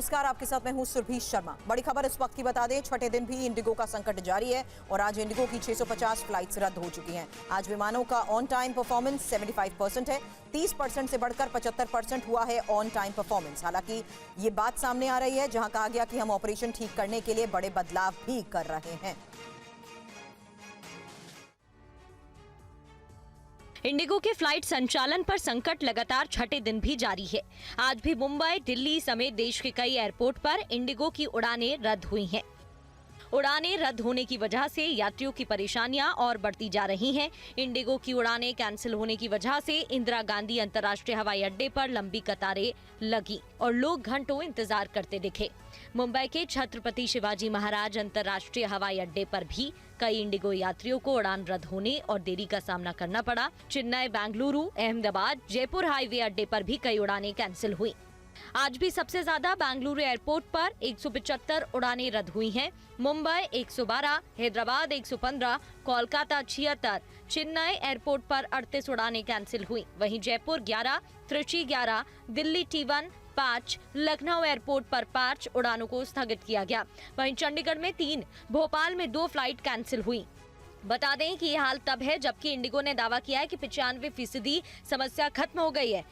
नमस्कार, आपके साथ मैं हूं सुरभि शर्मा। बड़ी खबर इस वक्त की बता दें, छठे दिन भी इंडिगो का संकट जारी है और आज इंडिगो की 650 फ्लाइट्स रद्द हो चुकी हैं। आज विमानों का ऑन टाइम परफॉर्मेंस 75% है, 30% से बढ़कर 75% हुआ है ऑन टाइम परफॉर्मेंस। हालांकि ये बात सामने आ रही है जहां कहा गया कि हम ऑपरेशन ठीक करने के लिए बड़े बदलाव भी कर रहे हैं। इंडिगो के फ्लाइट संचालन पर संकट लगातार छठे दिन भी जारी है। आज भी मुंबई, दिल्ली समेत देश के कई एयरपोर्ट पर इंडिगो की उड़ानें रद्द हुई हैं। उड़ानें रद्द होने की वजह से यात्रियों की परेशानियां और बढ़ती जा रही हैं। इंडिगो की उड़ानें कैंसिल होने की वजह से इंदिरा गांधी अंतर्राष्ट्रीय हवाई अड्डे पर लंबी कतारें लगी और लोग घंटों इंतजार करते दिखे। मुंबई के छत्रपति शिवाजी महाराज अंतर्राष्ट्रीय हवाई अड्डे पर भी कई इंडिगो यात्रियों को उड़ान रद्द होने और देरी का सामना करना पड़ा। चेन्नई, बेंगलुरु, अहमदाबाद, जयपुर हाईवे अड्डे पर भी कई उड़ानें कैंसिल हुई। आज भी सबसे ज्यादा बेंगलुरु एयरपोर्ट पर 175 उड़ानें रद्द हुई हैं। मुंबई 112, हैदराबाद 115, कोलकाता 76, चेन्नई एयरपोर्ट पर 38 उड़ानें कैंसिल हुई। वहीं जयपुर 11, त्रिची 11, दिल्ली T1 5, लखनऊ एयरपोर्ट पर 5 उड़ानों को स्थगित किया गया। वहीं चंडीगढ़ में 3, भोपाल में 2 फ्लाइट कैंसिल हुई। बता दें कि यह हाल तब है जबकि इंडिगो ने दावा किया है कि 95% समस्या खत्म हो गई है।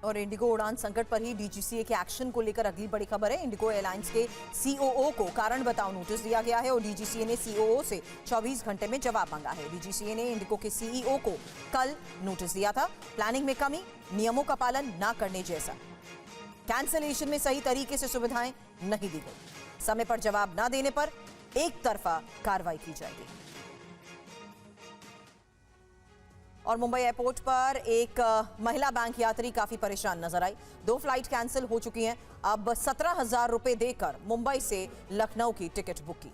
और इंडिगो उड़ान संकट पर ही डीजीसीए के एक्शन को लेकर अगली बड़ी खबर है। इंडिगो एयरलाइंस के सीओओ को कारण बताओ नोटिस दिया गया है और डीजीसीए ने सीओओ से 24 घंटे में जवाब मांगा है। डीजीसीए ने इंडिगो के सीईओ को कल नोटिस दिया था, प्लानिंग में कमी, नियमों का पालन न करने जैसा। कैंसलेशन में सही तरीके से सुविधाएं नहीं दी गई, समय पर जवाब न देने पर एक तरफा कार्रवाई की जाएगी। और मुंबई एयरपोर्ट पर एक महिला बैंक यात्री काफी परेशान नजर आई। 2 फ्लाइट कैंसिल हो चुकी हैं। अब 17,000 रुपए देकर मुंबई से लखनऊ की टिकट बुक की।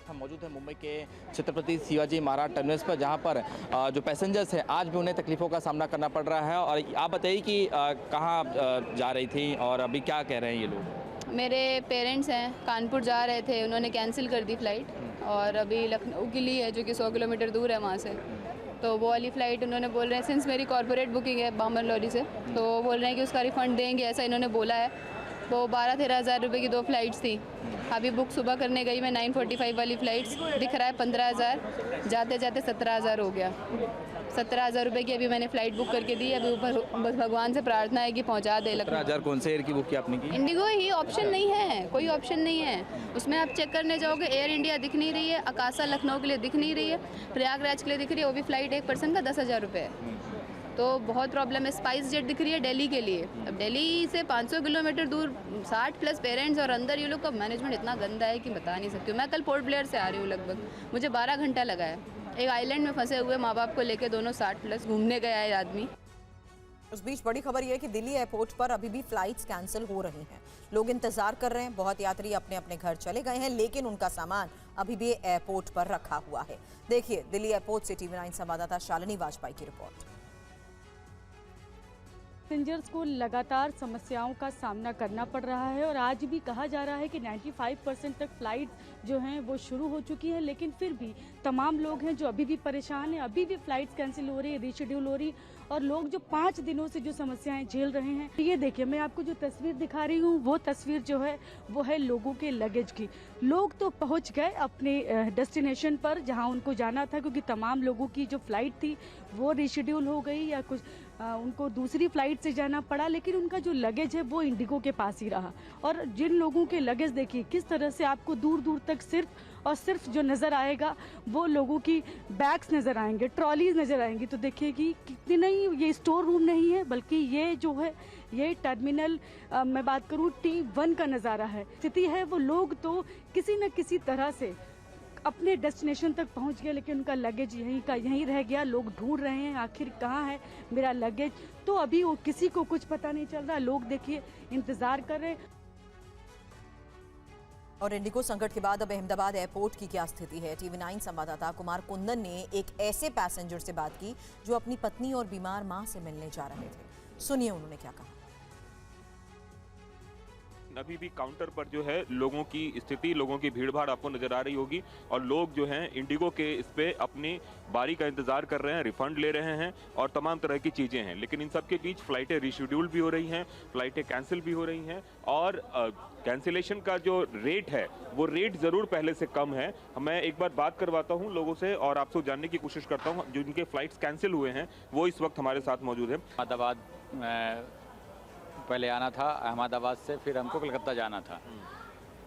हम मौजूद हैं मुंबई के छत्रपति शिवाजी महाराज टर्मिनस पर, जहां पर जो पैसेंजर्स हैं आज भी उन्हें तकलीफों का सामना करना पड़ रहा है। और आप बताइए कि कहाँ जा रही थी और अभी क्या कह रहे हैं ये लोग? मेरे पेरेंट्स हैं, कानपुर जा रहे थे, उन्होंने कैंसिल कर दी फ़्लाइट और अभी लखनऊ के लिए है जो कि 100 किलोमीटर दूर है वहाँ से। तो वो वाली फ़्लाइट उन्होंने बोल रहे हैं, सिंस मेरी कॉर्पोरेट बुकिंग है बामन लॉरी से, तो वो बोल रहे हैं कि उसका रिफ़ंड देंगे, ऐसा इन्होंने बोला है। वो 12-13 हज़ार रुपये की 2 फ्लाइट्स थी। अभी बुक सुबह करने गई मैं 9:45 वाली फ़्लाइट्स, दिख रहा है 15,000, जाते जाते 17,000 हो गया। 17,000 रुपये की अभी मैंने फ़्लाइट बुक करके दी। अभी ऊपर बस भगवान से प्रार्थना है कि पहुंचा दे। 17,000 कौन से एयर की बुक की आपने की? इंडिगो ही, ऑप्शन नहीं है, कोई ऑप्शन नहीं है उसमें। आप चेक करने जाओगे, एयर इंडिया दिख नहीं रही है, आकाशा लखनऊ के लिए दिख नहीं रही है, प्रयागराज के लिए दिख रही है, वो भी फ़्लाइट एक पर्सन का 10,000 रुपये है। तो बहुत प्रॉब्लम है। स्पाइस जेट दिख रही है दिल्ली के लिए। अब दिल्ली से 500 किलोमीटर दूर, 60+ पेरेंट्स और अंदर ये लोग का मैनेजमेंट इतना गंदा है कि बता नहीं सकती हूँ। मैं कल पोर्ट ब्लेयर से आ रही हूँ, लगभग मुझे 12 घंटा लगा है। एक आइलैंड में फंसे हुए माँ बाप को लेके दोनों 60+ घूमने गया है आदमी। उस बीच बड़ी खबर यह है कि दिल्ली एयरपोर्ट पर अभी भी फ्लाइट्स कैंसिल हो रही हैं। लोग इंतजार कर रहे हैं। बहुत यात्री अपने अपने घर चले गए हैं, लेकिन उनका सामान अभी भी एयरपोर्ट पर रखा हुआ है। देखिए दिल्ली एयरपोर्ट से TV9 संवाददाता शालिनी वाजपेयी की रिपोर्ट। पैसेंजर्स को लगातार समस्याओं का सामना करना पड़ रहा है और आज भी कहा जा रहा है कि 95% तक फ्लाइट जो हैं वो शुरू हो चुकी है, लेकिन फिर भी तमाम लोग हैं जो अभी भी परेशान हैं। अभी भी फ्लाइट्स कैंसिल हो रही है, रीशेड्यूल हो रही, और लोग जो 5 दिनों से जो समस्याएं झेल रहे हैं। ये देखिए, मैं आपको जो तस्वीर दिखा रही हूँ वो तस्वीर जो है वो है लोगों के लगेज की। लोग तो पहुँच गए अपने डेस्टिनेशन पर जहाँ उनको जाना था, क्योंकि तमाम लोगों की जो फ्लाइट थी वो रीशेड्यूल हो गई या कुछ उनको दूसरी फ्लाइट से जाना पड़ा, लेकिन उनका जो लगेज है वो इंडिगो के पास ही रहा। और जिन लोगों के लगेज देखिए किस तरह से आपको दूर दूर तक सिर्फ और सिर्फ जो नज़र आएगा वो लोगों की बैग्स नज़र आएंगे, ट्रॉलीज नज़र आएंगी। तो देखिए कि कितने नहीं, ये स्टोर रूम नहीं है बल्कि ये जो है ये टर्मिनल मैं बात करूँ T1 का नज़ारा है। स्थिति है वो लोग तो किसी न किसी तरह से अपने डेस्टिनेशन तक पहुंच गए, लेकिन उनका लगेज यहीं का यहीं रह गया। लोग ढूंढ रहे हैं आखिर कहाँ है मेरा लगेज, तो अभी वो किसी को कुछ पता नहीं चल रहा। लोग देखिए इंतजार कर रहे हैं। और इंडिगो संकट के बाद अब अहमदाबाद एयरपोर्ट की क्या स्थिति है? TV9 संवाददाता कुमार कुंदन ने एक ऐसे पैसेंजर से बात की जो अपनी पत्नी और बीमार मां से मिलने जा रहे थे। सुनिए उन्होंने क्या कहा। अभी भी काउंटर पर जो है लोगों की स्थिति, लोगों की भीड़ भाड़ आपको नजर आ रही होगी और लोग जो हैं इंडिगो के इस पे अपनी बारी का इंतजार कर रहे हैं, रिफंड ले रहे हैं और तमाम तरह की चीजें हैं। लेकिन इन सब के बीच फ्लाइटें रीशेड्यूल भी हो रही हैं, फ्लाइटें कैंसिल भी हो रही हैं और कैंसिलेशन का जो रेट है वो रेट जरूर पहले से कम है। मैं एक बार बात करवाता हूं लोगों से और आपसे जानने की कोशिश करता हूं जिनके फ्लाइट्स कैंसिल हुए हैं, वो इस वक्त हमारे साथ मौजूद है। अहमदाबाद पहले आना था, अहमदाबाद से फिर हमको कलकत्ता जाना था,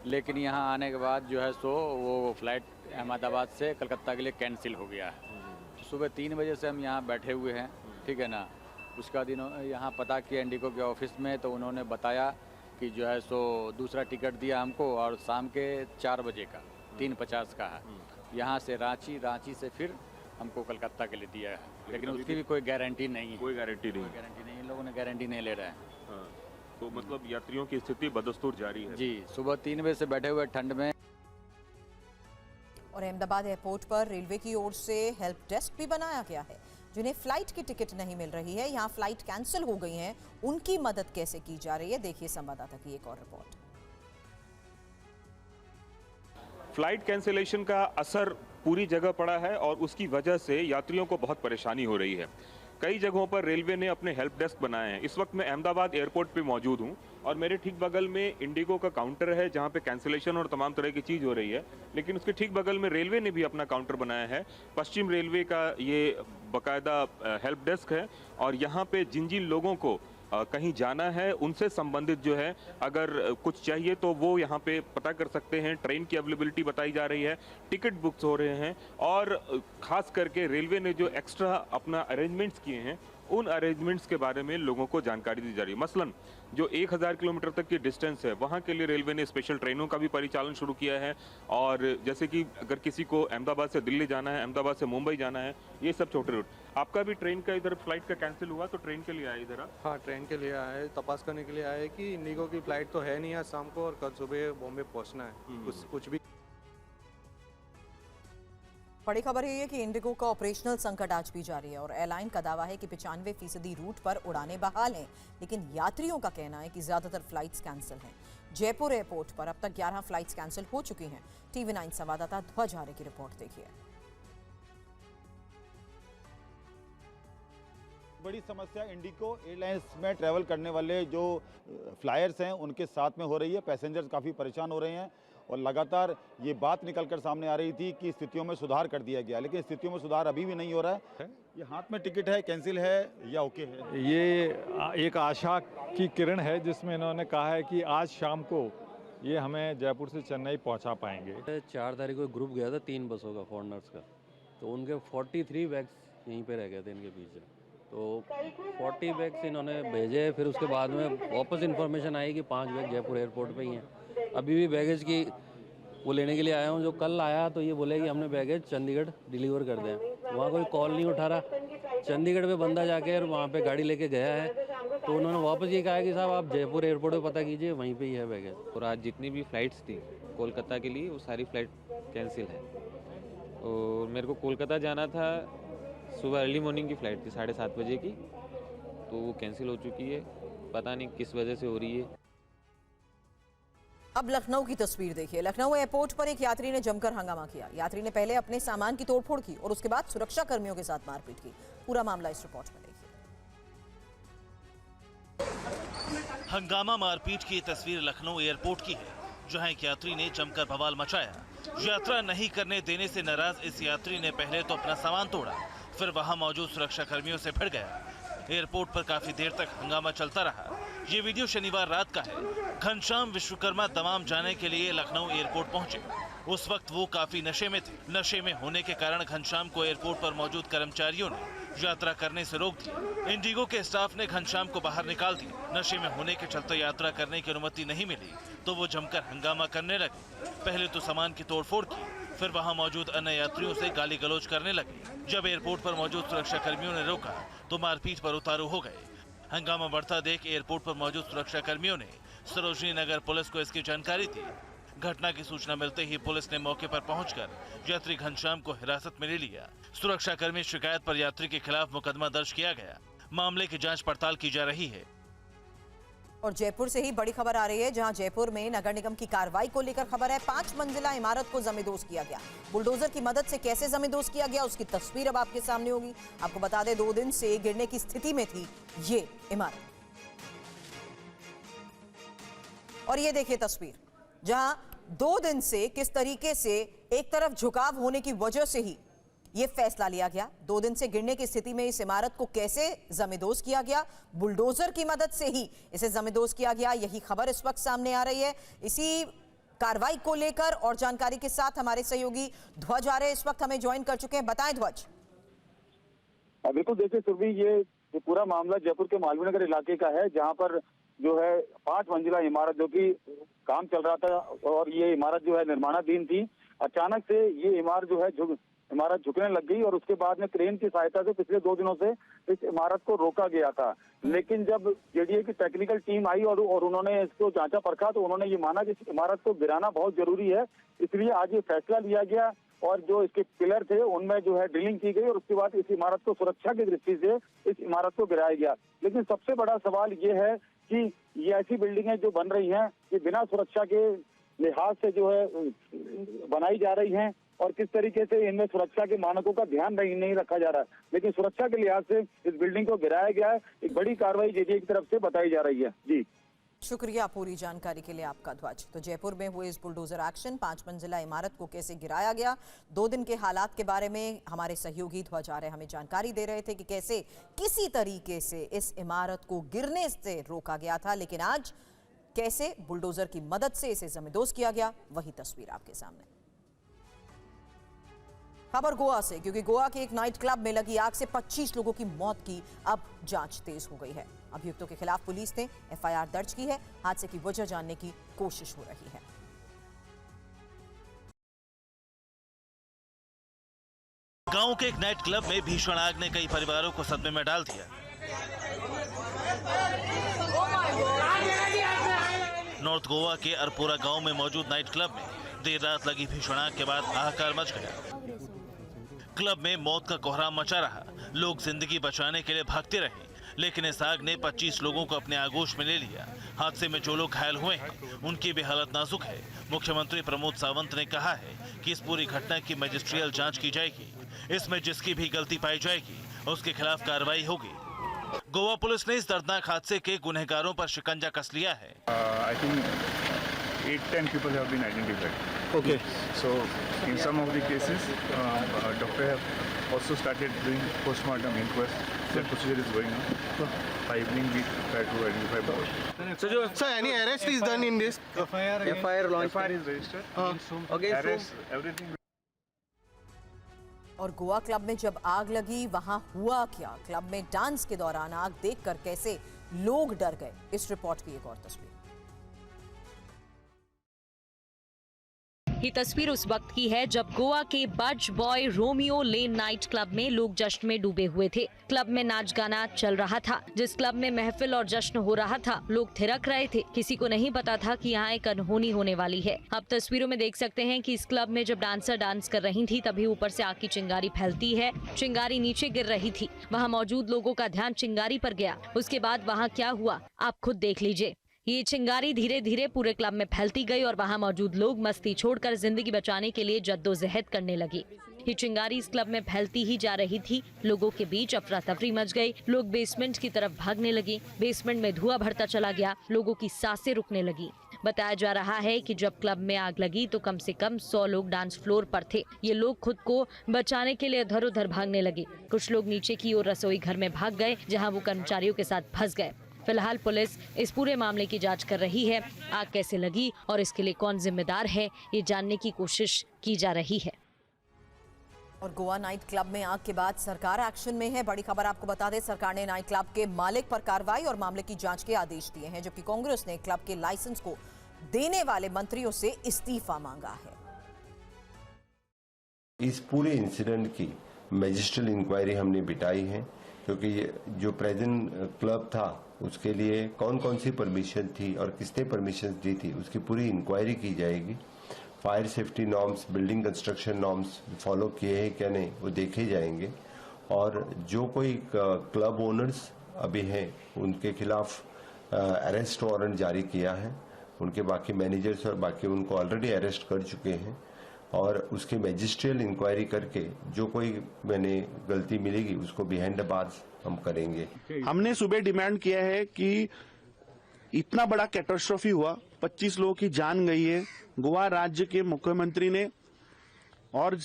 लेकिन यहाँ आने के बाद जो है सो वो फ्लाइट अहमदाबाद से कलकत्ता के लिए कैंसिल हो गया है। सुबह 3 बजे से हम यहाँ बैठे हुए हैं, ठीक है ना। उसका दिन यहाँ पता किया इंडिगो के ऑफिस में, तो उन्होंने बताया कि जो है सो दूसरा टिकट दिया हमको और शाम के 4 बजे का 3:50 का है, यहाँ से रांची से फिर हमको कलकत्ता के लिए दिया है, लेकिन उसकी भी कोई गारंटी नहीं है। कोई गारंटी नहीं, इन लोगों ने गारंटी नहीं ले रहे हैं। हाँ। तो मतलब यात्रियों की स्थिति बदस्तूर जारी है जी। सुबह 3 बजे से बैठे हुए ठंड में। और अहमदाबाद एयरपोर्ट पर रेलवे की ओर से हेल्प डेस्क भी बनाया गया है। जिन्हें फ्लाइट की टिकट नहीं मिल रही है, यहाँ फ्लाइट कैंसिल हो गई हैं, उनकी मदद कैसे की जा रही है, देखिए संवाददाता की एक और रिपोर्ट। फ्लाइट कैंसिलेशन का असर पूरी जगह पड़ा है और उसकी वजह से यात्रियों को बहुत परेशानी हो रही है। कई जगहों पर रेलवे ने अपने हेल्प डेस्क बनाए हैं। इस वक्त मैं अहमदाबाद एयरपोर्ट पे मौजूद हूं और मेरे ठीक बगल में इंडिगो का काउंटर है जहां पे कैंसिलेशन और तमाम तरह की चीज़ हो रही है, लेकिन उसके ठीक बगल में रेलवे ने भी अपना काउंटर बनाया है। पश्चिम रेलवे का ये बाकायदा हेल्प डेस्क है और यहाँ पे जिन जिन लोगों को कहीं जाना है उनसे संबंधित जो है अगर कुछ चाहिए तो वो यहाँ पे पता कर सकते हैं। ट्रेन की अवेलेबिलिटी बताई जा रही है, टिकट बुक्स हो रहे हैं और ख़ास करके रेलवे ने जो एक्स्ट्रा अपना अरेंजमेंट्स किए हैं उन अरेंजमेंट्स के बारे में लोगों को जानकारी दी जा रही है। मसलन जो 1000 किलोमीटर तक की डिस्टेंस है वहाँ के लिए रेलवे ने स्पेशल ट्रेनों का भी परिचालन शुरू किया है। और जैसे कि अगर किसी को अहमदाबाद से दिल्ली जाना है, अहमदाबाद से मुंबई जाना है, ये सब छोटे रूट। आपका भी ट्रेन का इधर फ्लाइट का कैंसिल हुआ तो ट्रेन के लिए आए इधर आप? हाँ, ट्रेन के लिए आया है, तपास करने के लिए आया है कि इंडिगो की फ्लाइट तो है नहीं आज शाम को और कल सुबह बॉम्बे पहुँचना है। कुछ भी बड़ी खबर ये है कि इंडिगो का ऑपरेशनल संकट आज भी जारी है और एयरलाइन का दावा है कि 95% रूट पर उड़ानें बहाल हैं, लेकिन यात्रियों का कहना है कि ज्यादातर फ्लाइट्स कैंसिल हैं। जयपुर एयरपोर्ट पर अब तक 11 फ्लाइट्स कैंसिल हो चुकी हैं। TV9 संवाददाता ध्वज आर्य की रिपोर्ट देखिए। बड़ी समस्या इंडिगो एयरलाइंस में ट्रैवल करने वाले जो फ्लायर्स हैं उनके साथ में हो रही है। पैसेंजर्स काफ़ी परेशान हो रहे हैं और लगातार ये बात निकलकर सामने आ रही थी कि स्थितियों में सुधार कर दिया गया, लेकिन स्थितियों में सुधार अभी भी नहीं हो रहा है। ये हाथ में टिकट है, कैंसिल है या ओके है? ये एक आशा की किरण है जिसमें इन्होंने कहा है कि आज शाम को ये हमें जयपुर से चेन्नई पहुंचा पाएंगे। 4 तारीख को ग्रुप गया था 3 बसों का फॉरेनर्स का, तो उनके 43 बैग्स यहीं पे रह गए थे इनके पीछे। तो 40 बैग्स इन्होंने भेजे, फिर उसके बाद में वापस इन्फॉर्मेशन आई कि 5 बैग जयपुर एयरपोर्ट पे ही हैं। अभी भी बैगेज की वो लेने के लिए आया हूँ। जो कल आया तो ये बोले कि हमने बैगेज चंडीगढ़ डिलीवर कर दें। वहाँ कोई कॉल नहीं उठा रहा। चंडीगढ़ पे बंदा जाके और वहाँ पे गाड़ी लेके गया है, तो उन्होंने वापस ये कहा कि साहब आप जयपुर एयरपोर्ट पे पता कीजिए, वहीं पे ही है बैगेज। और आज जितनी भी फ़्लाइट्स थी कोलकाता के लिए वो सारी फ़्लाइट कैंसिल है। और मेरे को कोलकाता जाना था, सुबह अर्ली मॉर्निंग की फ़्लाइट थी 7:30 बजे की, तो वो कैंसिल हो चुकी है। पता नहीं किस वजह से हो रही है। अब लखनऊ की तस्वीर देखिए। लखनऊ एयरपोर्ट पर एक यात्री ने जमकर हंगामा किया। यात्री ने पहले अपने सामान की तोड़फोड़ की और उसके बाद सुरक्षा कर्मियों के साथ मारपीट की। पूरा मामला इस रिपोर्ट में देखिए। हंगामा मारपीट की तस्वीर लखनऊ एयरपोर्ट की है, जहां एक यात्री ने जमकर बवाल मचाया। यात्रा नहीं करने देने से नाराज इस यात्री ने पहले तो अपना सामान तोड़ा, फिर वहां मौजूद सुरक्षा कर्मियों से भिड़ गया। एयरपोर्ट पर काफी देर तक हंगामा चलता रहा। ये वीडियो शनिवार रात का है। घनश्याम विश्वकर्मा दमाम जाने के लिए लखनऊ एयरपोर्ट पहुंचे। उस वक्त वो काफी नशे में थे। नशे में होने के कारण घनश्याम को एयरपोर्ट पर मौजूद कर्मचारियों ने यात्रा करने से रोक दिया। इंडिगो के स्टाफ ने घनश्याम को बाहर निकाल दिया। नशे में होने के चलते यात्रा करने की अनुमति नहीं मिली तो वो जमकर हंगामा करने लगे। पहले तो सामान की तोड़फोड़ की, फिर वहां मौजूद अन्य यात्रियों से गाली गलौज करने लगे। जब एयरपोर्ट पर मौजूद सुरक्षा कर्मियों ने रोका तो मारपीट पर उतारू हो गए। हंगामा बढ़ता देख एयरपोर्ट पर मौजूद सुरक्षा कर्मियों ने सरोजनी नगर पुलिस को इसकी जानकारी दी। घटना की सूचना मिलते ही पुलिस ने मौके पर पहुंचकर यात्री घनश्याम को हिरासत में ले लिया। सुरक्षा कर्मी शिकायत पर यात्री के खिलाफ मुकदमा दर्ज किया गया। मामले की जांच पड़ताल की जा रही है। और जयपुर से ही बड़ी खबर आ रही है, जहां जयपुर में नगर निगम की कार्रवाई को लेकर खबर है। 5 मंजिला इमारत को जमींदोज किया गया। बुलडोजर की मदद से कैसे जमींदोज किया गया, उसकी तस्वीर अब आपके सामने होगी। आपको बता दें, 2 दिन से गिरने की स्थिति में थी ये इमारत। और ये देखिए तस्वीर, जहां 2 दिन से किस तरीके से एक तरफ झुकाव होने की वजह से ही ये फैसला लिया गया। 2 दिन से गिरने की स्थिति में इस इमारत को कैसे जमींदोज किया गया, बुलडोजर की मदद से ही इसे जमींदोज किया गया, यही खबर इस वक्त सामने आ रही है। इसी कार्रवाई को लेकर और जानकारी के साथ हमारे सहयोगी ध्वज आ रहे इस वक्त हमें ज्वाइन कर चुके हैं। बताएं ध्वज। बिल्कुल, देखिए सुरभि, ये पूरा मामला जयपुर के मालवीय नगर इलाके का है, जहाँ पर जो है 5 मंजिला इमारत जो कि काम चल रहा था और ये इमारत जो है निर्माणाधीन थी। अचानक से ये इमारत जो है इमारत झुकने लग गई और उसके बाद में क्रेन की सहायता से पिछले 2 दिनों से इस इमारत को रोका गया था। लेकिन जब जेडीए की टेक्निकल टीम आई और उन्होंने इसको जांचा परखा, तो उन्होंने ये माना कि इस इमारत को गिराना बहुत जरूरी है। इसलिए आज ये फैसला लिया गया और जो इसके पिलर थे उनमें जो है ड्रिलिंग की गई और उसके बाद इस इमारत को सुरक्षा की दृष्टि से इस इमारत को गिराया गया। लेकिन सबसे बड़ा सवाल ये है कि ये ऐसी बिल्डिंगें जो बन रही हैं, ये बिना सुरक्षा के लिहाज से जो है बनाई जा रही हैं और किस तरीके से इनमें सुरक्षा के मानकों का ध्यान नहीं रखा जा रहा है। लेकिन सुरक्षा के लिहाज से इस बिल्डिंग को गिराया गया है। एक बड़ी कार्रवाई जेडीए की तरफ से बताई जा रही है। जी शुक्रिया पूरी जानकारी के लिए आपका ध्वज। तो जयपुर में हुए इस बुलडोजर एक्शन, 5 मंजिला इमारत को कैसे गिराया गया, 2 दिन के हालात के बारे में हमारे सहयोगी ध्वज आ रहे हमें जानकारी दे रहे थे कि कैसे किसी तरीके से इस इमारत को गिरने से रोका गया था, लेकिन आज कैसे बुलडोजर की मदद से इसे जमींदोज किया गया, वही तस्वीर आपके सामने। खबर गोवा से, क्योंकि गोवा के एक नाइट क्लब में लगी आग से 25 लोगों की मौत की अब जांच तेज हो गई है। अभियुक्तों के खिलाफ पुलिस ने एफआईआर दर्ज की है। हादसे की वजह जानने की कोशिश हो रही है। गांव के एक नाइट क्लब में भीषण आग ने कई परिवारों को सदमे में डाल दिया। नॉर्थ गोवा के अरपोरा गांव में मौजूद नाइट क्लब में देर रात लगी भीषण आग के बाद हाहाकार मच गया। क्लब में मौत का कोहराम मचा रहा। लोग जिंदगी बचाने के लिए भागते रहे, लेकिन इस आग ने 25 लोगों को अपने आगोश में ले लिया। हादसे में जो लोग घायल हुए हैं उनकी भी हालत नाजुक है। मुख्यमंत्री प्रमोद सावंत ने कहा है कि इस पूरी घटना की मैजिस्ट्रियल जांच की जाएगी। इसमें जिसकी भी गलती पाई जाएगी उसके खिलाफ कार्रवाई होगी। गोवा पुलिस ने इस दर्दनाक हादसे के गुनहगारों पर शिकंजा कस लिया है। I think 8-10 people have been identified. Okay. So in some of the cases, doctor have also started doing postmortem inquest. That procedure is going on. By evening we try to identify more. So any arrest is done in this? FIR launched. FIR is registered. Okay. Arrest, everything. और Goa club में जब आग लगी, वहां हुआ क्या? Club में dance के दौरान आग देखकर कैसे लोग डर गए, इस रिपोर्ट की एक और तस्वीर। ये तस्वीर उस वक्त की है जब गोवा के बज boy Romeo Lane night club में लोग जश्न में डूबे हुए थे। क्लब में नाच गाना चल रहा था। जिस क्लब में महफिल और जश्न हो रहा था, लोग थिरक रहे थे। किसी को नहीं पता था कि यहाँ एक अनहोनी होने वाली है। अब तस्वीरों में देख सकते हैं कि इस क्लब में जब डांसर डांस कर रही थी, तभी ऊपर से आग की चिंगारी फैलती है। चिंगारी नीचे गिर रही थी। वहाँ मौजूद लोगों का ध्यान चिंगारी पर गया। उसके बाद वहाँ क्या हुआ आप खुद देख लीजिए। ये चिंगारी धीरे धीरे पूरे क्लब में फैलती गई और वहां मौजूद लोग मस्ती छोड़कर जिंदगी बचाने के लिए जद्दोजहद करने लगे। ये चिंगारी इस क्लब में फैलती ही जा रही थी। लोगों के बीच अफरा तफरी मच गई। लोग बेसमेंट की तरफ भागने लगे। बेसमेंट में धुआं भरता चला गया। लोगों की सांसें रुकने लगी। बताया जा रहा है कि जब क्लब में आग लगी तो कम से कम 100 लोग डांस फ्लोर पर थे। ये लोग खुद को बचाने के लिए इधर उधर भागने लगे। कुछ लोग नीचे की ओर रसोई घर में भाग गए, जहाँ वो कर्मचारियों के साथ फंस गए। फिलहाल पुलिस इस पूरे मामले की जांच कर रही है। आग कैसे लगी और इसके लिए कौन जिम्मेदार है, ये जानने की कोशिश की जा रही है। और गोवा नाइट क्लब में आग के बाद सरकार एक्शन में है। बड़ी खबर आपको बता दें, सरकार ने नाइट क्लब के मालिक पर कार्रवाई और मामले की जांच के आदेश दिए हैं, जबकि कांग्रेस ने क्लब के लाइसेंस को देने वाले मंत्रियों से इस्तीफा मांगा है। इस पूरे इंसिडेंट की मैजिस्ट्रियल इंक्वायरी हमने बिठाई है, क्योंकि ये जो प्रेजेंट क्लब था उसके लिए कौन कौन सी परमिशन थी और किसने परमिशन दी थी, उसकी पूरी इंक्वायरी की जाएगी। Fire safety norms, building construction norms follow किए हैं क्या नहीं, वो देखे जाएंगे। और जो कोई क्लब ओनर्स अभी हैं उनके खिलाफ अरेस्ट वारंट जारी किया है। उनके बाकी मैनेजर्स और बाकी उनको ऑलरेडी अरेस्ट कर चुके हैं और उसकी मैजिस्ट्रियल इंक्वायरी करके जो कोई मैंने गलती मिलेगी उसको बिहाइंड द बार्स हम करेंगे। हमने सुबह डिमांड किया है कि इतना बड़ा कैटास्ट्रोफी हुआ, 25 लोगों की जान गई है, गोवा राज्य के मुख्यमंत्री ने और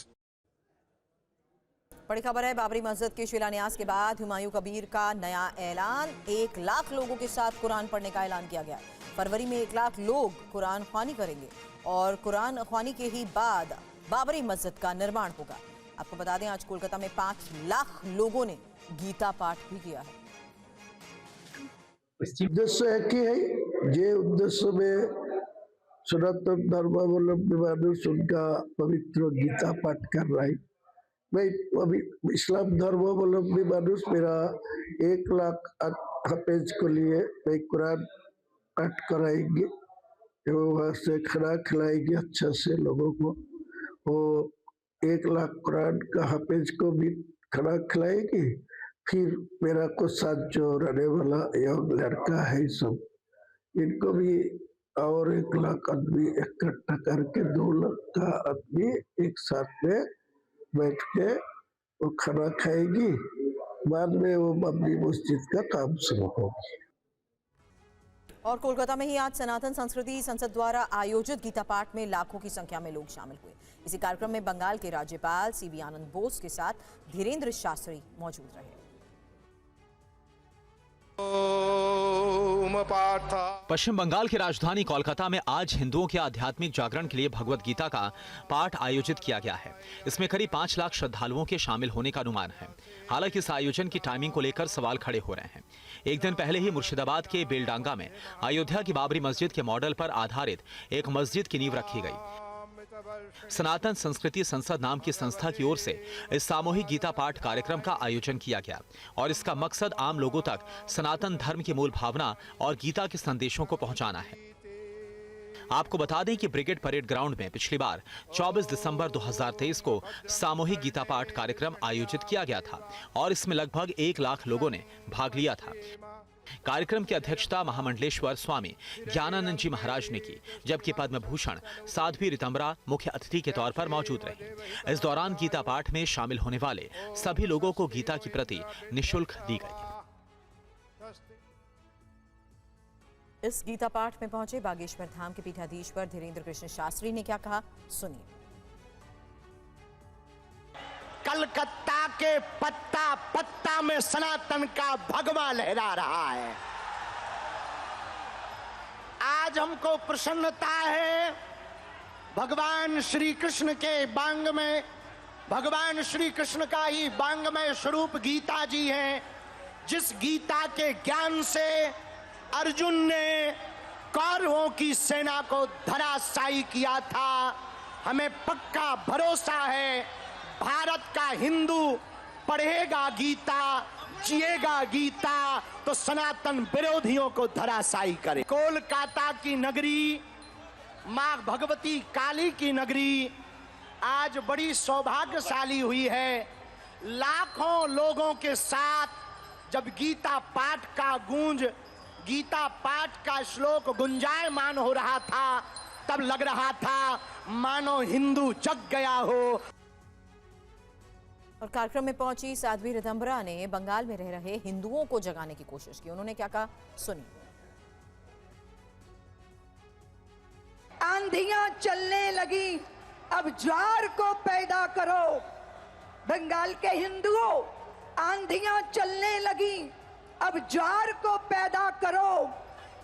बड़ी खबर है, बाबरी मस्जिद के शिलान्यास के बाद हुमायूं कबीर का नया ऐलान। 1 लाख लोगों के साथ कुरान पढ़ने का ऐलान किया गया। फरवरी में 1 लाख लोग कुरान ख्वानी करेंगे और कुरान ख्वानी के ही बाद बाबरी मस्जिद का निर्माण होगा। आपको बता दें, आज कोलकाता में 5 लाख लोगों ने गीता पाठ भी किया है। उद्देश्य एक ही है, जे उद्देश्य में सनातन धर्मावलंबी मानुष उनका पवित्र गीता पाठ कर रहा है। मैं अभी इस्लाम धर्मावलंबी मानुष मेरा 1 लाख हाफिज को लिए मैं कुरान पाठ कराएंगे एवं वहाँ से खाना खिलाएंगे अच्छा से लोगों को। वो 1 लाख कुरान का हाफिज को भी खाना खिलाएंगे। फिर मेरा को साथ जो रहने वाला यंग लड़का है सब, इनको भी और 1 लाख आदमी इकट्ठा करके 2 लाख का आदमी एक साथ में बैठ के वो खाना खाएगी। बाद में वो बाबरी मस्जिद का काम शुरू होगी। और कोलकाता में ही आज सनातन संस्कृति संसद द्वारा आयोजित गीता पाठ में लाखों की संख्या में लोग शामिल हुए। इसी कार्यक्रम में बंगाल के राज्यपाल सीवी आनंद बोस के साथ धीरेन्द्र शास्त्री मौजूद रहे। पश्चिम बंगाल की राजधानी कोलकाता में आज हिंदुओं के आध्यात्मिक जागरण के लिए भगवत गीता का पाठ आयोजित किया गया है। इसमें करीब 5 लाख श्रद्धालुओं के शामिल होने का अनुमान है। हालांकि इस आयोजन की टाइमिंग को लेकर सवाल खड़े हो रहे हैं। एक दिन पहले ही मुर्शिदाबाद के बेलडांगा में अयोध्या की बाबरी मस्जिद के मॉडल पर आधारित एक मस्जिद की नींव रखी गई। सनातन संस्कृति संसद नाम की संस्था की ओर से इस सामूहिक गीता पाठ कार्यक्रम का आयोजन किया गया और इसका मकसद आम लोगों तक सनातन धर्म की मूल भावना और गीता के संदेशों को पहुंचाना है। आपको बता दें कि ब्रिगेड परेड ग्राउंड में पिछली बार 24 दिसंबर 2023 को सामूहिक गीता पाठ कार्यक्रम आयोजित किया गया था और इसमें लगभग 1 लाख लोगों ने भाग लिया था। कार्यक्रम की अध्यक्षता महामंडलेश्वर स्वामी ज्ञानानंद जी महाराज ने की, जबकि पद्म भूषण साध्वी रितंबरा मुख्य अतिथि के तौर पर मौजूद रहे। इस दौरान गीता पाठ में शामिल होने वाले सभी लोगों को गीता की प्रति निःशुल्क दी गई। इस गीता पाठ में पहुंचे बागेश्वर धाम के पीठाधीश्वर धीरेन्द्र कृष्ण शास्त्री ने क्या कहा, सुनिए। कलकत्ता के पत्ता पत्ता में सनातन का भगवा लहरा रहा है। आज हमको प्रसन्नता है, भगवान श्री कृष्ण के वांग में, भगवान श्री कृष्ण का ही वांगमय स्वरूप गीता जी हैं, जिस गीता के ज्ञान से अर्जुन ने कौरवों की सेना को धराशायी किया था। हमें पक्का भरोसा है, भारत का हिंदू पढ़ेगा गीता, जिएगा गीता तो सनातन विरोधियों को धराशायी करे। कोलकाता की नगरी, मां भगवती काली की नगरी आज बड़ी सौभाग्यशाली हुई है। लाखों लोगों के साथ जब गीता पाठ का गूंज, गीता पाठ का श्लोक गुंजायमान हो रहा था, तब लग रहा था मानो हिंदू जग गया हो। और कार्यक्रम में पहुंची साध्वी रितंबरा ने बंगाल में रह रहे हिंदुओं को जगाने की कोशिश की। उन्होंने क्या कहा, सुनिए। आंधियां चलने लगी, अब ज्वार को पैदा करो। बंगाल के हिंदुओं, आंधियां चलने लगी, अब ज्वार को पैदा करो।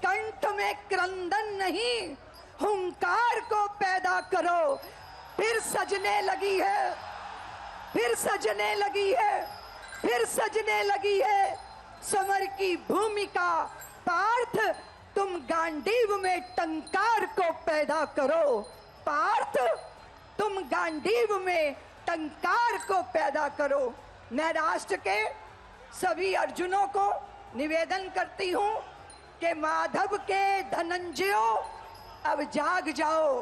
कंठ में क्रंदन नहीं, हुंकार को पैदा करो। फिर सजने लगी है, फिर सजने लगी है, फिर सजने लगी है समर की भूमिका। पार्थ तुम गांडीव में टंकार को पैदा करो। पार्थ तुम गांडीव में टंकार को पैदा करो। मैं राष्ट्र के सभी अर्जुनों को निवेदन करती हूं कि माधव के धनंजयो अब जाग जाओ।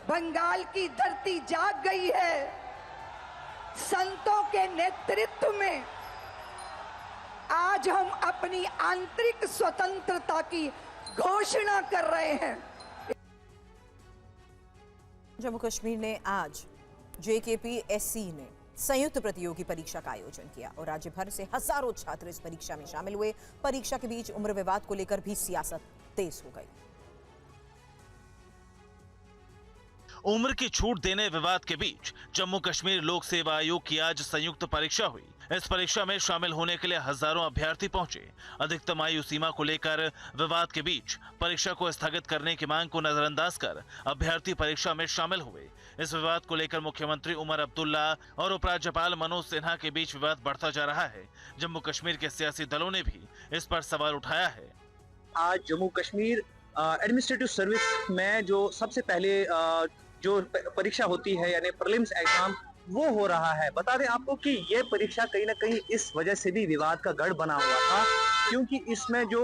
बंगाल की धरती जाग गई है। संतों के नेतृत्व में आज हम अपनी आंतरिक स्वतंत्रता की घोषणा कर रहे हैं। जम्मू कश्मीर ने आज JKPSC ने संयुक्त प्रतियोगी परीक्षा का आयोजन किया और राज्य भर से हजारों छात्र इस परीक्षा में शामिल हुए। परीक्षा के बीच उम्र विवाद को लेकर भी सियासत तेज हो गई। उम्र की छूट देने विवाद के बीच जम्मू कश्मीर लोक सेवा आयोग की आज संयुक्त परीक्षा हुई। इस परीक्षा में शामिल होने के लिए हजारों अभ्यर्थी पहुंचे। अधिकतम आयु सीमा को लेकर विवाद के बीच परीक्षा को स्थगित करने की मांग को नजरअंदाज कर अभ्यर्थी परीक्षा में शामिल हुए। इस विवाद को लेकर मुख्यमंत्री उमर अब्दुल्ला और उपराज्यपाल मनोज सिन्हा के बीच विवाद बढ़ता जा रहा है। जम्मू कश्मीर के सियासी दलों ने भी इस पर सवाल उठाया है। आज जम्मू कश्मीर एडमिनिस्ट्रेटिव सर्विस में जो सबसे पहले जो परीक्षा होती है यानी प्रीलिम्स एग्जाम वो हो रहा है। बता दें आपको कि ये परीक्षा कहीं ना कहीं इस वजह से भी विवाद का गढ़ बना हुआ था, क्योंकि इसमें जो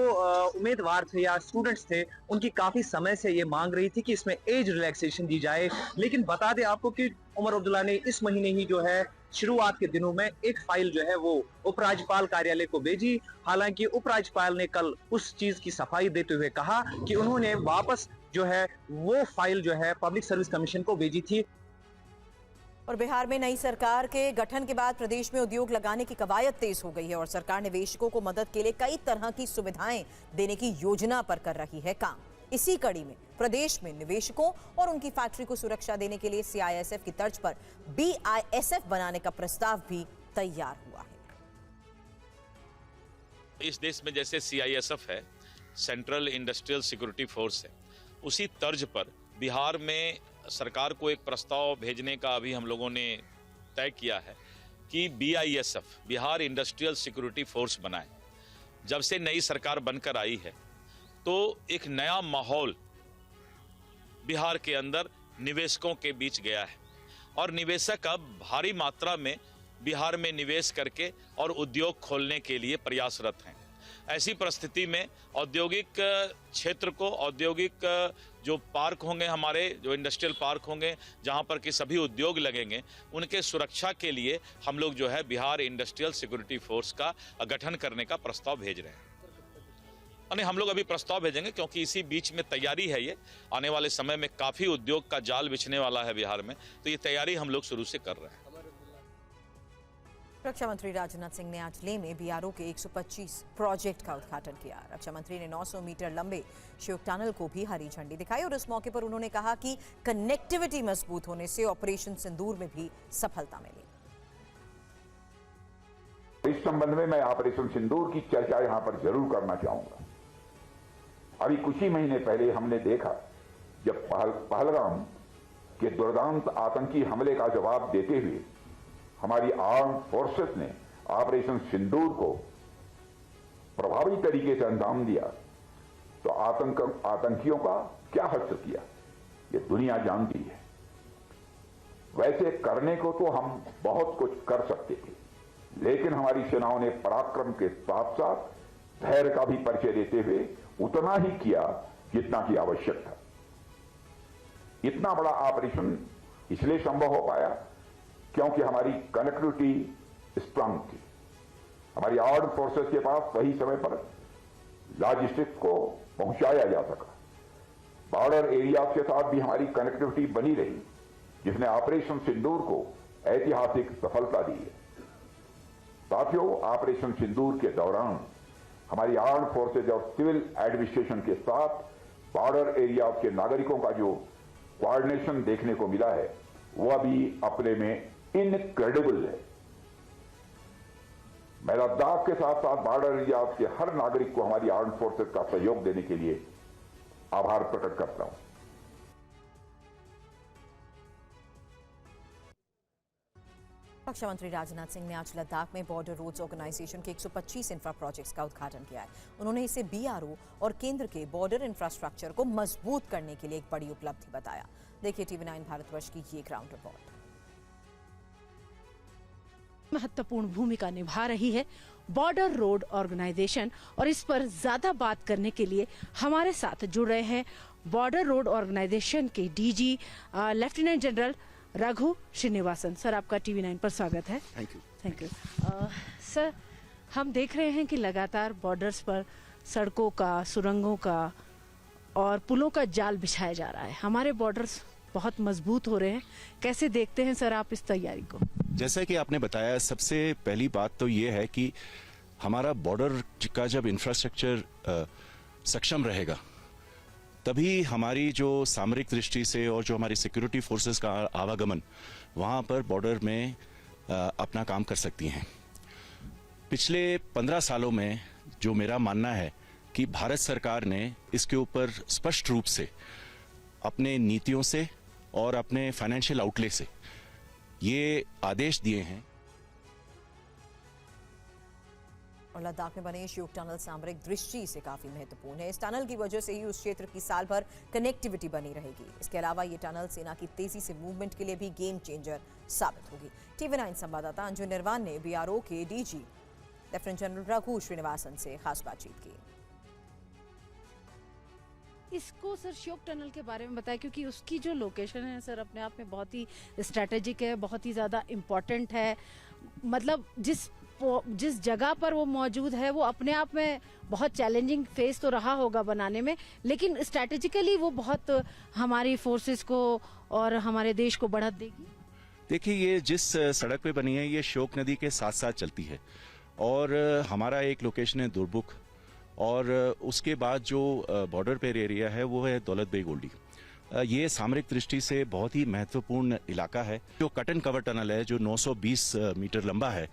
उम्मीदवार थे या स्टूडेंट्स थे उनकी काफी समय से ये मांग रही थी कि इसमें एज रिलैक्सेशन दी जाए। लेकिन बता दें आपको कि उमर अब्दुल्ला ने इस महीने ही जो है शुरुआत के दिनों में एक फाइल जो है वो उपराज्यपाल कार्यालय को भेजी। हालांकि उपराज्यपाल ने कल उस चीज की सफाई देते हुए कहा कि उन्होंने वापस जो है वो फाइल जो है पब्लिक सर्विस कमीशन को भेजी थी। और बिहार में नई सरकार के गठन के बाद प्रदेश में उद्योग लगाने की कवायद तेज हो गई है और सरकार निवेशकों को मदद के लिए कई तरह की सुविधाएं देने की योजना पर कर रही है काम। इसी कड़ी में प्रदेश में निवेशकों और उनकी फैक्ट्री को सुरक्षा देने के लिए CISF की तर्ज पर BISF बनाने का प्रस्ताव भी तैयार हुआ है। इस देश में जैसे CISF है, सेंट्रल इंडस्ट्रियल सिक्योरिटी फोर्स है, उसी तर्ज पर बिहार में सरकार को एक प्रस्ताव भेजने का अभी हम लोगों ने तय किया है कि BISF Bihar industrial security force बनाए। जब से नई सरकार बनकर आई है तो एक नया माहौल बिहार के अंदर निवेशकों के बीच गया है और निवेशक अब भारी मात्रा में बिहार में निवेश करके और उद्योग खोलने के लिए प्रयासरत हैं। ऐसी परिस्थिति में औद्योगिक क्षेत्र को, औद्योगिक जो पार्क होंगे, हमारे जो इंडस्ट्रियल पार्क होंगे जहां पर कि सभी उद्योग लगेंगे, उनके सुरक्षा के लिए हम लोग जो है बिहार इंडस्ट्रियल सिक्योरिटी फोर्स का गठन करने का प्रस्ताव भेज रहे हैं। और हम लोग अभी प्रस्ताव भेजेंगे क्योंकि इसी बीच में तैयारी है। ये आने वाले समय में काफी उद्योग का जाल बिछने वाला है बिहार में, तो ये तैयारी हम लोग शुरू से कर रहे हैं। रक्षा मंत्री राजनाथ सिंह ने आज लेह में BRO के 125 प्रोजेक्ट का उद्घाटन किया। रक्षा मंत्री ने 900 मीटर लंबे श्योक टनल को भी हरी झंडी दिखाई और इस मौके पर उन्होंने कहा कि कनेक्टिविटी मजबूत होने से ऑपरेशन सिंदूर में भी सफलता मिली। इस संबंध में मैं ऑपरेशन सिंदूर की चर्चा यहां पर जरूर करना चाहूंगा। अभी कुछ ही महीने पहले हमने देखा जब पहलगाम के दुर्दांत आतंकी हमले का जवाब देते हुए हमारी आर्म फोर्सेस ने ऑपरेशन सिंदूर को प्रभावी तरीके से अंजाम दिया, तो आतंकियों का क्या हश्र किया ये दुनिया जानती है। वैसे करने को तो हम बहुत कुछ कर सकते थे, लेकिन हमारी सेनाओं ने पराक्रम के साथ साथ धैर्य का भी परिचय देते हुए उतना ही किया जितना कि आवश्यक था। इतना बड़ा ऑपरेशन इसलिए संभव हो पाया क्योंकि हमारी कनेक्टिविटी स्ट्रांग थी। हमारी आर्म फोर्सेस के पास सही समय पर लॉजिस्टिक्स को पहुंचाया जा सका। बॉर्डर एरिया के साथ भी हमारी कनेक्टिविटी बनी रही, जिसने ऑपरेशन सिंदूर को ऐतिहासिक सफलता दी है। साथियों, ऑपरेशन सिंदूर के दौरान हमारी आर्म फोर्सेज और सिविल एडमिनिस्ट्रेशन के साथ बॉर्डर एरिया के नागरिकों का जो कोऑर्डिनेशन देखने को मिला है वह भी अपने में इनक्रेडिबल है। मैं लद्दाख के साथ साथ बॉर्डर एरिया के हर नागरिक को हमारी आर्म फोर्सेज का सहयोग देने के लिए आभार प्रकट करता हूं। रक्षा मंत्री राजनाथ सिंह ने आज लद्दाख में बॉर्डर रोड्स ऑर्गेनाइजेशन के 125 इंफ्रा प्रोजेक्ट्स का उद्घाटन किया है। उन्होंने इसे BRO और केंद्र के बॉर्डर इंफ्रास्ट्रक्चर को मजबूत करने के लिए एक बड़ी उपलब्धि बताया। देखिए TV9 भारतवर्ष की ये ग्राउंड रिपोर्ट। महत्वपूर्ण भूमिका निभा रही है बॉर्डर रोड ऑर्गेनाइजेशन और इस पर ज्यादा बात करने के लिए हमारे साथ जुड़ रहे हैं बॉर्डर रोड ऑर्गेनाइजेशन के DG lieutenant general Raghu Srinivasan. Sir, आपका TV9 पर स्वागत है। Thank you. Thank you. Sir, हम देख रहे हैं कि लगातार बॉर्डर्स पर सड़कों का, सुरंगों का और पुलों का जाल बिछाया जा रहा है। हमारे बॉर्डर्स बहुत मजबूत हो रहे हैं। कैसे देखते हैं सर आप इस तैयारी को? जैसा कि आपने बताया, सबसे पहली बात तो ये है कि हमारा बॉर्डर का जब इंफ्रास्ट्रक्चर सक्षम रहेगा तभी हमारी जो सामरिक दृष्टि से और जो हमारी सिक्योरिटी फोर्सेस का आवागमन वहाँ पर बॉर्डर में अपना काम कर सकती हैं। पिछले 15 सालों में जो मेरा मानना है कि भारत सरकार ने इसके ऊपर स्पष्ट रूप से अपने नीतियों से और अपने फाइनेंशियल आउटले से ये आदेश दिए हैं। और लद्दाख में बने श्योक टनल सामरिक दृष्टि से काफी महत्वपूर्ण है। इस टनल की वजह से ही उस क्षेत्र की साल भर कनेक्टिविटी बनी रहेगी। इसके अलावा ये टनल सेना की तेजी से मूवमेंट के लिए भी गेम चेंजर साबित होगी। TV9 संवाददाता अंजू निर्वाण ने BRO के DG lieutenant general Raghu Srinivasan से खास बातचीत की। इसको सर श्योक टनल के बारे में बताएं, क्योंकि उसकी जो लोकेशन है सर अपने आप में बहुत ही स्ट्रेटेजिक है, बहुत ही ज़्यादा इम्पोर्टेंट है। मतलब जिस जगह पर वो मौजूद है वो अपने आप में बहुत चैलेंजिंग फेस तो रहा होगा बनाने में, लेकिन स्ट्रेटेजिकली वो बहुत हमारी फोर्सेस को और हमारे देश को बढ़त देगी। देखिए, ये जिस सड़क पे बनी है ये श्योक नदी के साथ साथ चलती है और हमारा एक लोकेशन है दुर्बुक और उसके बाद जो बॉर्डर पे एरिया है वो है दौलत बेग ओल्डी। ये सामरिक दृष्टि से बहुत ही महत्वपूर्ण इलाका है। जो कटन कवर टनल है जो 920 मीटर लंबा है,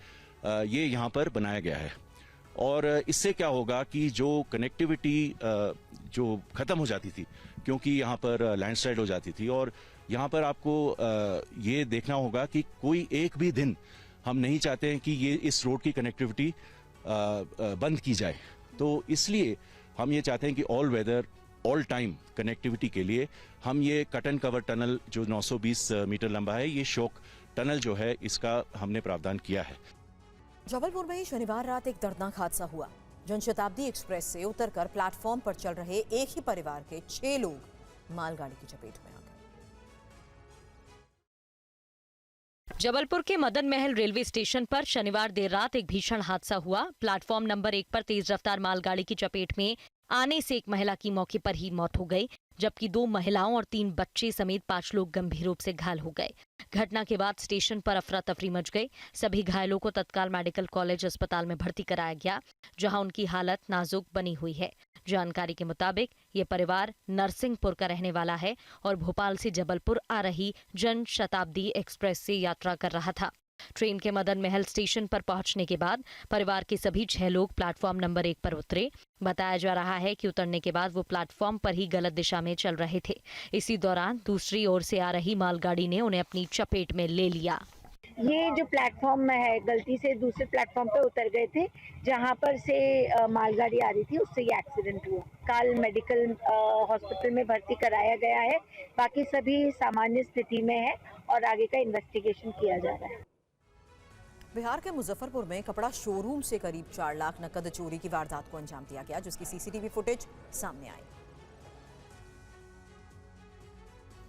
ये यहाँ पर बनाया गया है और इससे क्या होगा कि जो कनेक्टिविटी जो खत्म हो जाती थी, क्योंकि यहाँ पर लैंडस्लाइड हो जाती थी और यहाँ पर आपको ये देखना होगा कि कोई एक भी दिन हम नहीं चाहते हैं कि ये इस रोड की कनेक्टिविटी बंद की जाए। तो इसलिए हम ये चाहते हैं कि all weather all time connectivity के लिए हम ये कटन कवर टनल जो 920 मीटर लंबा है, ये श्योक टनल जो है इसका हमने प्रावधान किया है। जबलपुर में ही शनिवार रात एक दर्दनाक हादसा हुआ। जनशताब्दी एक्सप्रेस से उतरकर प्लेटफॉर्म पर चल रहे एक ही परिवार के 6 लोग मालगाड़ी की चपेट में आ गए। जबलपुर के मदन महल रेलवे स्टेशन पर शनिवार देर रात एक भीषण हादसा हुआ। प्लेटफॉर्म नंबर 1 पर तेज रफ्तार मालगाड़ी की चपेट में आने से एक महिला की मौके पर ही मौत हो गई, जबकि 2 महिलाओं और 3 बच्चे समेत 5 लोग गंभीर रूप से घायल हो गए। घटना के बाद स्टेशन पर अफरा तफरी मच गई। सभी घायलों को तत्काल मेडिकल कॉलेज अस्पताल में भर्ती कराया गया, जहां उनकी हालत नाजुक बनी हुई है। जानकारी के मुताबिक ये परिवार नरसिंहपुर का रहने वाला है और भोपाल से जबलपुर आ रही जन शताब्दी एक्सप्रेस से यात्रा कर रहा था। ट्रेन के मदन महल स्टेशन पर पहुंचने के बाद परिवार के सभी 6 लोग प्लेटफॉर्म नंबर 1 पर उतरे। बताया जा रहा है कि उतरने के बाद वो प्लेटफॉर्म पर ही गलत दिशा में चल रहे थे। इसी दौरान दूसरी ओर से आ रही मालगाड़ी ने उन्हें अपनी चपेट में ले लिया। ये जो प्लेटफॉर्म में है, गलती से दूसरे प्लेटफॉर्म पे उतर गए थे जहाँ पर से मालगाड़ी आ रही थी, उससे ये एक्सीडेंट हुआ। कल मेडिकल हॉस्पिटल में भर्ती कराया गया है। बाकी सभी सामान्य स्थिति में है और आगे का इन्वेस्टिगेशन किया जा रहा है। बिहार के मुजफ्फरपुर में कपड़ा शोरूम से करीब 4 लाख नकद चोरी की वारदात को अंजाम दिया गया, जिसकी CCTV फुटेज सामने आई।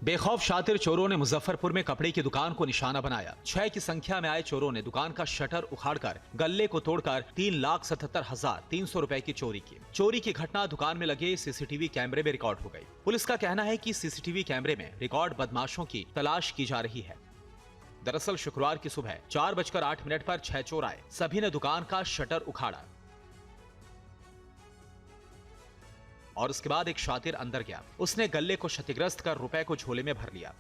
बेखौफ शातिर चोरों ने मुजफ्फरपुर में कपड़े की दुकान को निशाना बनाया। 6 की संख्या में आए चोरों ने दुकान का शटर उखाड़कर गल्ले को तोड़कर 3,77,300 रुपए की चोरी की। चोरी की घटना दुकान में लगे CCTV कैमरे में रिकॉर्ड हो गई। पुलिस का कहना है कि CCTV कैमरे में रिकॉर्ड बदमाशों की तलाश की जा रही है। दरअसल शुक्रवार की सुबह 4:08 पर 6 चोर आए। सभी ने दुकान का शटर उखाड़ा और उसके बाद एक शातिर अंदर गया। उसने गल्ले को क्षतिग्रस्त कर रुपए को झोले में भर लिया।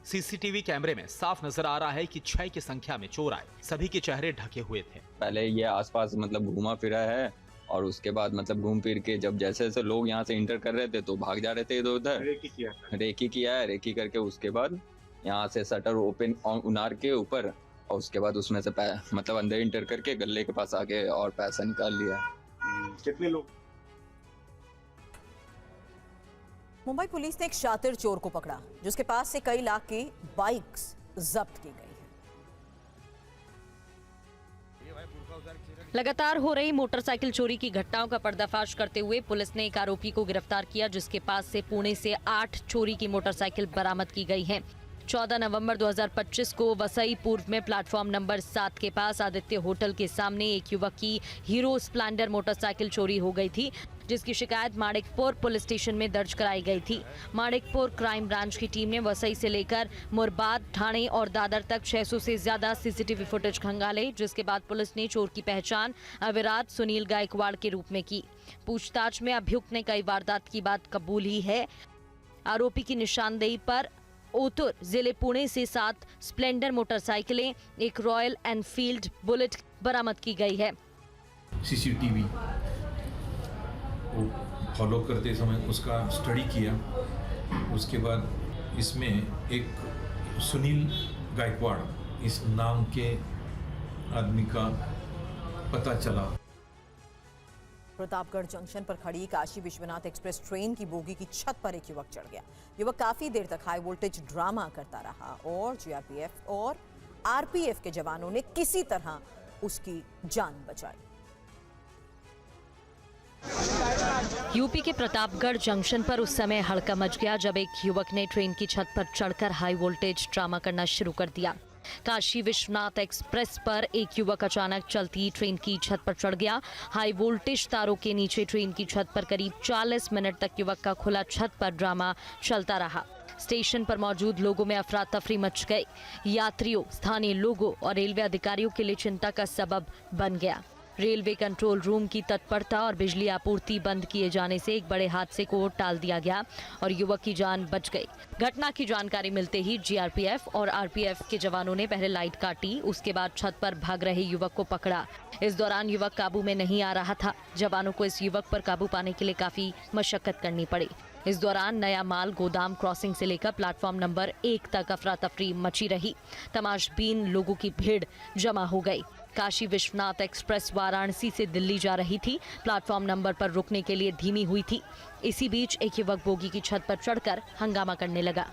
CCTV कैमरे में साफ नजर आ रहा है कि 6 की संख्या में चोर आए। सभी के चेहरे ढके हुए थे। पहले ये आसपास मतलब घूमा फिरा है और उसके बाद मतलब घूम फिर के जब जैसे जैसे लोग यहाँ से इंटर कर रहे थे तो भाग जा रहे थे इधर उधर। रेकी किया है। रेकी करके उसके बाद यहाँ से शटर ओपन उनार के ऊपर और उसके बाद उसमें से मतलब अंदर इंटर करके गल्ले के पास आके और पैसा निकाल लिया। कितने लोग? मुंबई पुलिस ने एक शातिर चोर को पकड़ा, जिसके पास से कई लाख की बाइक्स जब्त की गई। लगातार हो रही मोटरसाइकिल चोरी की घटनाओं का पर्दाफाश करते हुए पुलिस ने एक आरोपी को गिरफ्तार किया, जिसके पास से पुणे से 8 चोरी की मोटरसाइकिल बरामद की गई हैं। 14 नवंबर 2025 को वसई पूर्व में प्लेटफॉर्म नंबर 7 के पास आदित्य होटल के सामने एक युवक की हीरो स्प्लेंडर मोटरसाइकिल चोरी हो गई थी, जिसकी शिकायत माणिकपुर पुलिस स्टेशन में दर्ज कराई गई थी। माणिकपुर क्राइम ब्रांच की टीम ने वसई से लेकर मुरबाद, ठाणे और दादर तक 600 से ज्यादा सीसीटीवी फुटेज खंगाले, जिसके बाद पुलिस ने चोर की पहचान अविराज सुनील गायकवाड़ के रूप में की। पूछताछ में अभियुक्त ने कई वारदात की बात कबूली है। आरोपी की निशानदेही पर ओतुर जिले पुणे से 7 स्प्लेंडर मोटरसाइकिलें, एक रॉयल एनफील्ड बुलेट बरामद की गई है। सीसीटीवी को फॉलो करते समय उसका स्टडी किया। उसके बाद इसमें एक सुनील गायकवाड़ इस नाम के आदमी का पता चला। प्रतापगढ़ जंक्शन पर खड़ी काशी विश्वनाथ एक्सप्रेस ट्रेन की बोगी की छत पर एक युवक चढ़ गया। युवक काफी देर तक हाई वोल्टेज ड्रामा करता रहा और जीआरपीएफ और आरपीएफ के जवानों ने किसी तरह उसकी जान बचाई। यूपी के प्रतापगढ़ जंक्शन पर उस समय हड़कंप मच गया जब एक युवक ने ट्रेन की छत पर चढ़कर हाई वोल्टेज ड्रामा करना शुरू कर दिया। काशी विश्वनाथ एक्सप्रेस पर एक युवक अचानक चलती ट्रेन की छत पर चढ़ गया। हाई वोल्टेज तारों के नीचे ट्रेन की छत पर करीब 40 मिनट तक युवक का खुला छत पर ड्रामा चलता रहा। स्टेशन पर मौजूद लोगों में अफरा तफरी मच गई। यात्रियों, स्थानीय लोगों और रेलवे अधिकारियों के लिए चिंता का सबब बन गया। रेलवे कंट्रोल रूम की तत्परता और बिजली आपूर्ति बंद किए जाने से एक बड़े हादसे को टाल दिया गया और युवक की जान बच गई। घटना की जानकारी मिलते ही जीआरपीएफ और आरपीएफ के जवानों ने पहले लाइट काटी, उसके बाद छत पर भाग रहे युवक को पकड़ा। इस दौरान युवक काबू में नहीं आ रहा था। जवानों को इस युवक पर काबू पाने के लिए काफी मशक्कत करनी पड़ी। इस दौरान नया माल गोदाम क्रॉसिंग से लेकर प्लेटफॉर्म नंबर 1 तक अफरा तफरी मची रही। तमाशबीन लोगों की भीड़ जमा हो गई। काशी विश्वनाथ एक्सप्रेस वाराणसी से दिल्ली जा रही थी। प्लेटफॉर्म नंबर पर रुकने के लिए धीमी हुई थी। इसी बीच एक युवक बोगी की छत पर चढ़कर हंगामा करने लगा।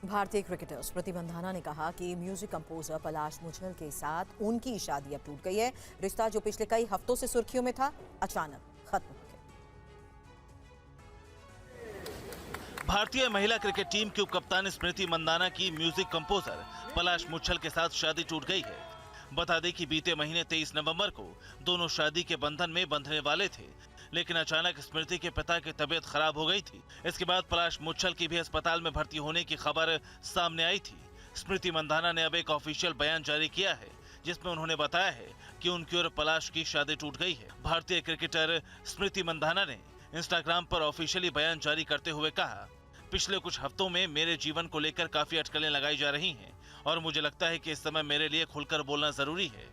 भारतीय क्रिकेटर स्मृति मंधाना ने कहा कि म्यूजिक कंपोजर पलाश मुछल के साथ उनकी शादी अब टूट गई है। रिश्ता जो पिछले कई हफ्तों से सुर्खियों में था, अचानक खत्म हो गया। भारतीय महिला क्रिकेट टीम की उपकप्तान स्मृति मंधाना की म्यूजिक कंपोजर पलाश मुछल के साथ शादी टूट गई है। बता दें कि बीते महीने 23 नवंबर को दोनों शादी के बंधन में बंधने वाले थे, लेकिन अचानक स्मृति के पिता की तबीयत खराब हो गई थी। इसके बाद पलाश मुछल की भी अस्पताल में भर्ती होने की खबर सामने आई थी। स्मृति मंधाना ने अब एक ऑफिशियल बयान जारी किया है, जिसमें उन्होंने बताया है कि उनकी और पलाश की शादी टूट गई है। भारतीय क्रिकेटर स्मृति मंधाना ने इंस्टाग्राम पर ऑफिशियली बयान जारी करते हुए कहा, पिछले कुछ हफ्तों में मेरे जीवन को लेकर काफी अटकलें लगाई जा रही हैं और मुझे लगता है कि इस समय मेरे लिए खुलकर बोलना जरूरी है।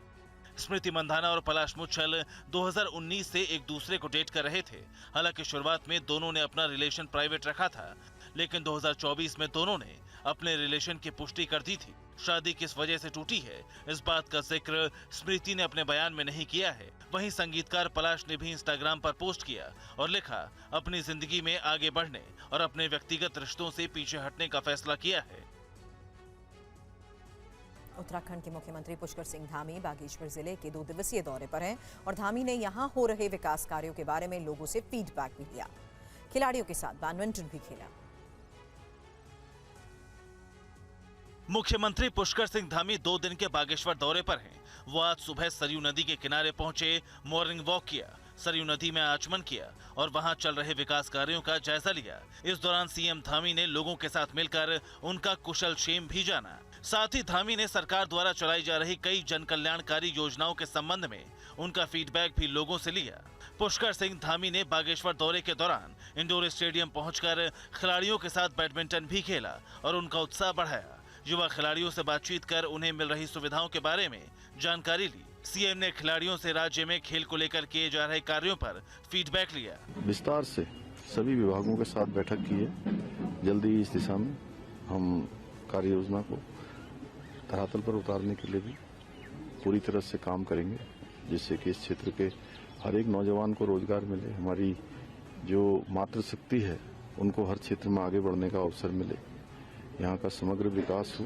स्मृति मंधाना और पलाश मुछल 2019 से एक दूसरे को डेट कर रहे थे। हालांकि शुरुआत में दोनों ने अपना रिलेशन प्राइवेट रखा था, लेकिन 2024 में दोनों ने अपने रिलेशन की पुष्टि कर दी थी। शादी किस वजह से टूटी है, इस बात का जिक्र स्मृति ने अपने बयान में नहीं किया है। वहीं संगीतकार पलाश ने भी इंस्टाग्राम पर पोस्ट किया और लिखा, अपनी जिंदगी में आगे बढ़ने और अपने व्यक्तिगत रिश्तों से पीछे हटने का फैसला किया है। उत्तराखंड के मुख्यमंत्री पुष्कर सिंह धामी बागेश्वर जिले के 2 दिवसीय दौरे पर हैं और धामी ने यहां हो रहे विकास कार्यों के बारे में लोगों से फीडबैक भी लिया। खिलाड़ियों के साथ बैडमिंटन भी खेला। मुख्यमंत्री पुष्कर सिंह धामी 2 दिन के बागेश्वर दौरे पर हैं। वो आज सुबह सरयू नदी के किनारे पहुंचे, मॉर्निंग वॉक किया, सरयू नदी में आचमन किया और वहां चल रहे विकास कार्यों का जायजा लिया। इस दौरान सीएम धामी ने लोगों के साथ मिलकर उनका कुशल क्षेम भी जाना। साथ ही धामी ने सरकार द्वारा चलाई जा रही कई जन कल्याणकारी योजनाओं के संबंध में उनका फीडबैक भी लोगों से लिया। पुष्कर सिंह धामी ने बागेश्वर दौरे के दौरान इंडोर स्टेडियम पहुंचकर खिलाड़ियों के साथ बैडमिंटन भी खेला और उनका उत्साह बढ़ाया। युवा खिलाड़ियों से बातचीत कर उन्हें मिल रही सुविधाओं के बारे में जानकारी ली। सीएम ने खिलाड़ियों से राज्य में खेल को लेकर किए जा रहे कार्यों पर फीडबैक लिया। विस्तार से सभी विभागों के साथ बैठक की है। जल्दी इस दिशा में हम कार्य योजना को धरातल पर उतारने के लिए भी पूरी तरह से काम करेंगे, जिससे कि इस क्षेत्र के हर एक नौजवान को रोजगार मिले, हमारी जो मातृशक्ति है उनको हर क्षेत्र में आगे बढ़ने का अवसर मिले, यहाँ का समग्र विकास हो।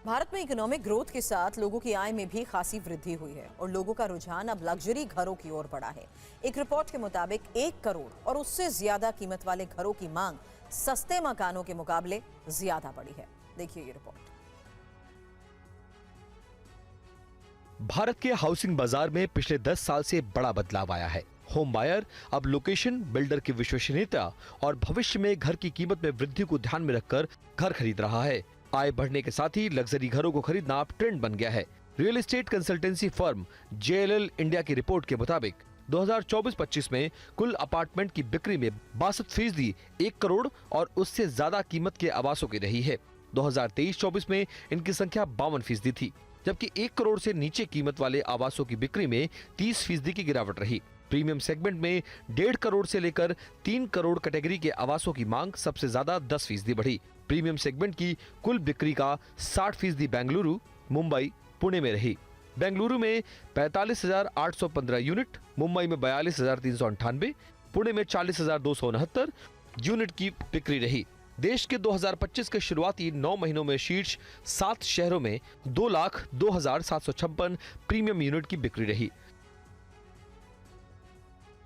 भारत में इकोनॉमिक ग्रोथ के साथ लोगों की आय में भी खासी वृद्धि हुई है और लोगों का रुझान अब लग्जरी घरों की ओर बढ़ा है। एक रिपोर्ट के मुताबिक 1 करोड़ और उससे ज्यादा कीमत वाले घरों की मांग सस्ते मकानों के मुकाबले ज्यादा बढ़ी है। देखिए ये रिपोर्ट। भारत के हाउसिंग बाजार में पिछले 10 साल से बड़ा बदलाव आया है। होम बायर अब लोकेशन, बिल्डर की विश्वसनीयता और भविष्य में घर की कीमत में वृद्धि को ध्यान में रखकर घर खरीद रहा है। आय बढ़ने के साथ ही लग्जरी घरों को खरीदना अब ट्रेंड बन गया है। Real estate consultancy firm JLL India की रिपोर्ट के मुताबिक 2024-25 में कुल अपार्टमेंट की बिक्री में 62% 1 करोड़ और उससे ज्यादा कीमत के आवासों की रही है। 2023-24 में इनकी संख्या 52% थी, जबकि 1 करोड़ से नीचे कीमत वाले आवासों की बिक्री में 30% की गिरावट रही। प्रीमियम सेगमेंट में 1.5 करोड़ से लेकर 3 करोड़ कैटेगरी के आवासों की मांग सबसे ज्यादा 10% बढ़ी। प्रीमियम सेगमेंट की कुल बिक्री का 60% बेंगलुरु, मुंबई, पुणे में रही। बेंगलुरु में 45,815 यूनिट, मुंबई में 42,398, पुणे में 40,269 यूनिट की बिक्री रही। देश के 2025 के शुरुआती 9 महीनों में शीर्ष 7 शहरों में 2,02,756 प्रीमियम यूनिट की बिक्री रही।